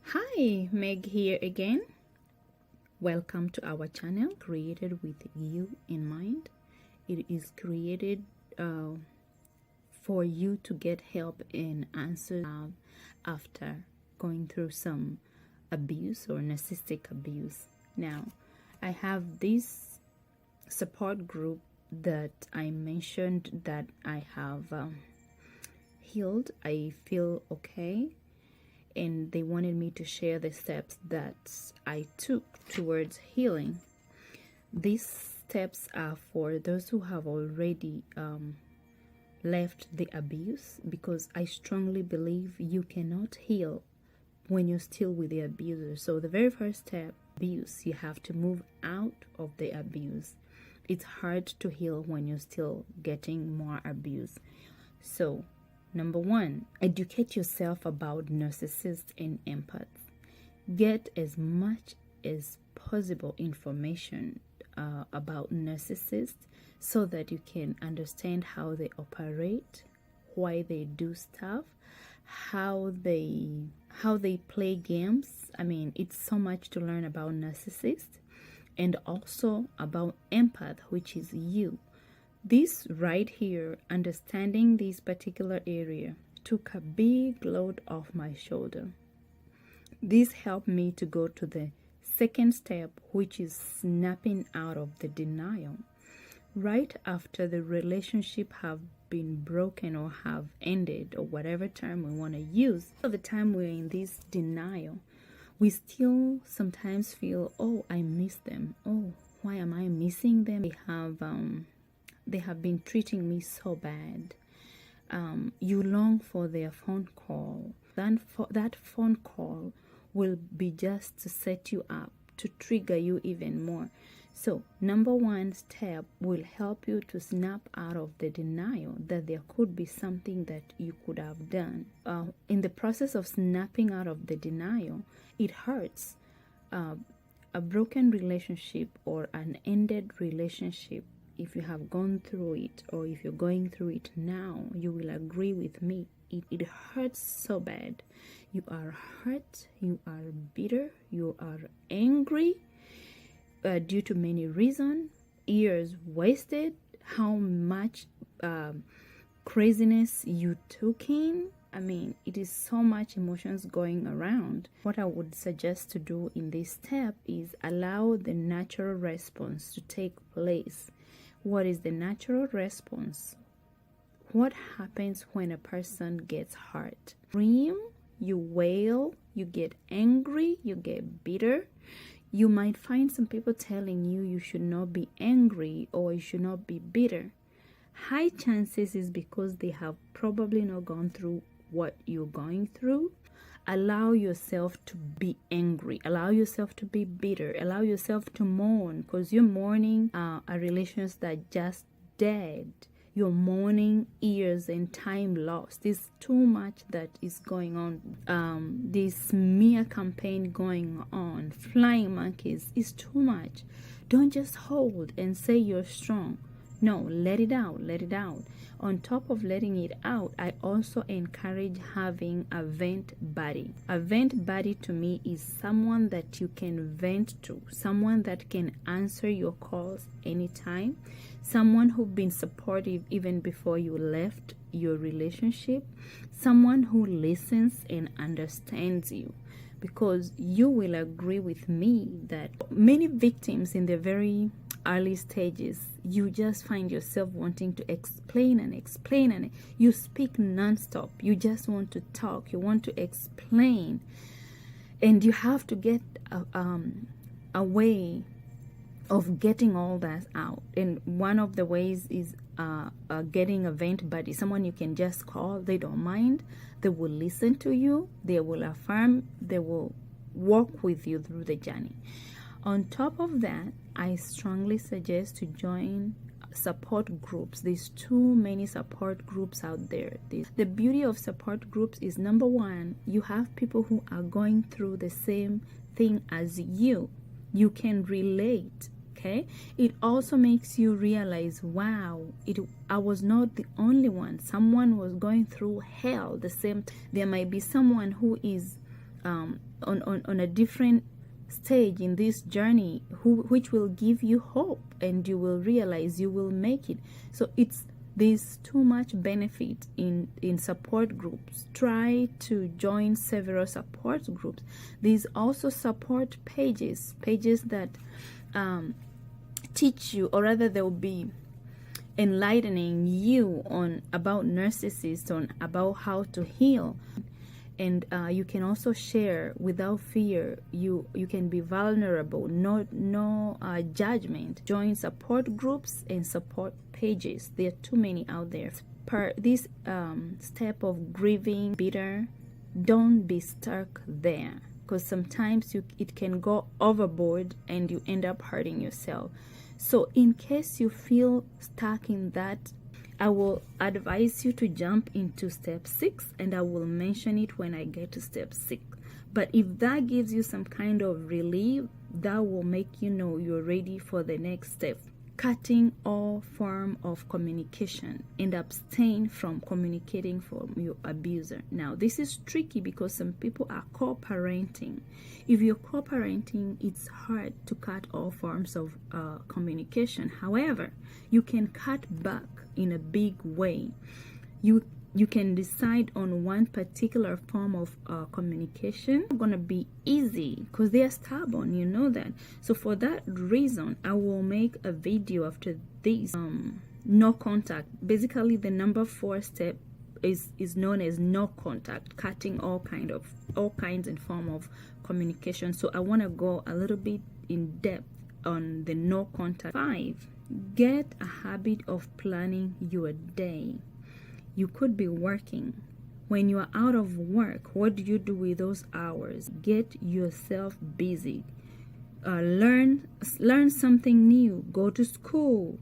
Hi, Meg here again. Welcome to our channel created with you in mind. It is created for you to get help and answers after going through some abuse or narcissistic abuse. Now, I have this support group that I mentioned that I have healed. I feel okay, and they wanted me to share the steps that I took towards healing. These steps are for those who have already left the abuse, because I strongly believe you cannot heal when you're still with the abuser. So the very first step, abuse, you have to move out of the abuse. It's hard to heal when you're still getting more abuse. So number one, educate yourself about narcissists and empaths. Get as much as possible information about narcissists so that you can understand how they operate, why they do stuff, how they play games. I mean, it's so much to learn about narcissists, and also about empath, which is you. This right here, understanding this particular area, took a big load off my shoulder. This helped me to go to the second step, which is snapping out of the denial. Right after the relationship have been broken or have ended, or whatever term we want to use, all the time we're in this denial, we still sometimes feel, oh, I miss them. Oh, why am I missing them? They have been treating me so bad. You long for their phone call. That phone call will be just to set you up, to trigger you even more. So number one step will help you to snap out of the denial that there could be something that you could have done. In the process of snapping out of the denial, it hurts. A broken relationship or an ended relationship, if you have gone through it or if you're going through it now, you will agree with me. It hurts so bad. You are hurt, you are bitter, you are angry due to many reasons, years wasted, how much craziness you took in. I mean, it is so much emotions going around. What I would suggest to do in this step is allow the natural response to take place. What is the natural response? What happens when a person gets hurt? Scream, you wail, you get angry, you get bitter. You might find some people telling you you should not be angry or you should not be bitter. High chances is because they have probably not gone through what you're going through. Allow yourself to be angry. Allow yourself to be bitter. Allow yourself to mourn, because you're mourning a relationship that just dead. You're mourning years and time lost. There's too much that is going on. This smear campaign going on, flying monkeys, is too much. Don't just hold and say you're strong. No, let it out, let it out. On top of letting it out, I also encourage having a vent buddy. A vent buddy to me is someone that you can vent to, someone that can answer your calls anytime, someone who's been supportive even before you left your relationship, someone who listens and understands you. Because you will agree with me that many victims in the very early stages, you just find yourself wanting to explain and explain, and you speak nonstop. You just want to talk, you want to explain, and you have to get a way of getting all that out. And one of the ways is getting a vent buddy, someone you can just call. They don't mind. They will listen to you. They will affirm. They will walk with you through the journey. On top of that, I strongly suggest to join support groups. There's too many support groups out there. The beauty of support groups is, number one, you have people who are going through the same thing as you. You can relate. Okay, it also makes you realize, wow, I was not the only one. Someone was going through hell the same time. There might be someone who is on a different stage in this journey, which will give you hope, and you will realize you will make it. So there's too much benefit in support groups. Try to join several support groups. There's also support pages that teach you, or rather they'll be enlightening you on about narcissists, on about how to heal. And you can also share without fear. You can be vulnerable, no judgment. Join support groups and support pages. There are too many out there. This step of grieving bitter, don't be stuck there, because sometimes it can go overboard and you end up hurting yourself. So in case you feel stuck in that, I will advise you to jump into step 6, and I will mention it when I get to step 6. But if that gives you some kind of relief, that will make you know you're ready for the next step. Cutting all form of communication and abstain from communicating from your abuser. Now, this is tricky because some people are co-parenting. If you're co-parenting, it's hard to cut all forms of communication. However, you can cut back in a big way. You can decide on one particular form of communication. It's not gonna be easy because they are stubborn, you know that. So for that reason, I will make a video after this. No contact. Basically, the number 4 step is known as no contact, cutting all kinds and form of communication. So I want to go a little bit in depth on the no contact. 5. Get a habit of planning your day. You could be working. When you are out of work, what do you do with those hours? Get yourself busy. Learn something new. Go to school.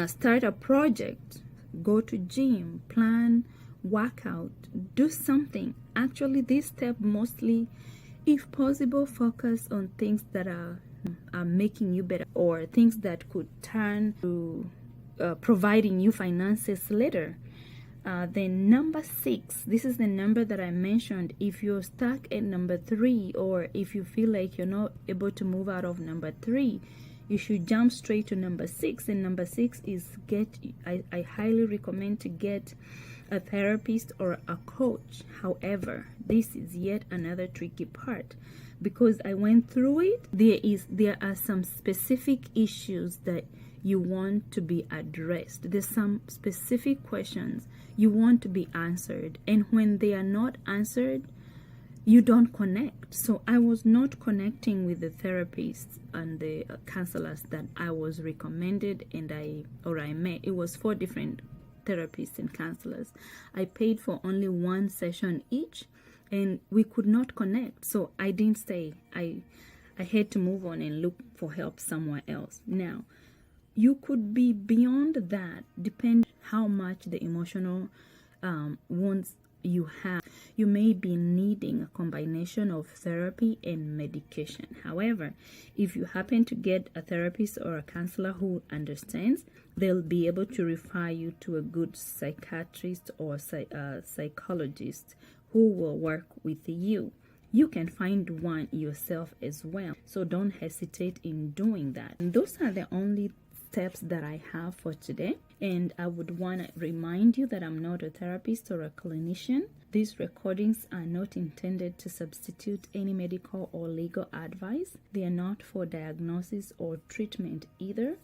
Start a project. Go to gym. Plan workout. Do something. Actually, this step mostly, if possible, focus on things that are making you better, or things that could turn to providing you finances later. Then number 6, this is the number that I mentioned. If you're stuck at number 3, or if you feel like you're not able to move out of number 3, you should jump straight to number 6. And number 6 is I highly recommend to get a therapist or a coach. However, this is yet another tricky part, because I went through it. There are some specific issues that you want to be addressed. There's some specific questions you want to be answered, and when they are not answered, you don't connect. So I was not connecting with the therapists and the counselors that I was recommended, and I met. It was 4 different therapists and counselors. I paid for only 1 session each, and we could not connect. So I didn't stay. I had to move on and look for help somewhere else. Now, you could be beyond that, depending how much the emotional wounds you have. You may be needing a combination of therapy and medication. However, if you happen to get a therapist or a counselor who understands, they'll be able to refer you to a good psychiatrist or psychologist who will work with you. You can find one yourself as well. So don't hesitate in doing that. And those are the only steps that I have for today, and I would want to remind you that I'm not a therapist or a clinician. These recordings are not intended to substitute any medical or legal advice. They are not for diagnosis or treatment either.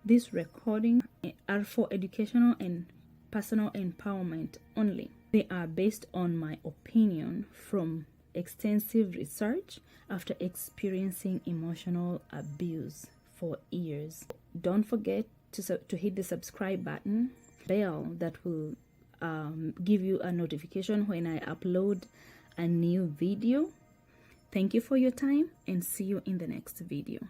These recordings are for educational and personal empowerment only. They are based on my opinion from extensive research after experiencing emotional abuse for years. Don't forget to hit the subscribe button, bell that will give you a notification when I upload a new video. Thank you for your time, and see you in the next video.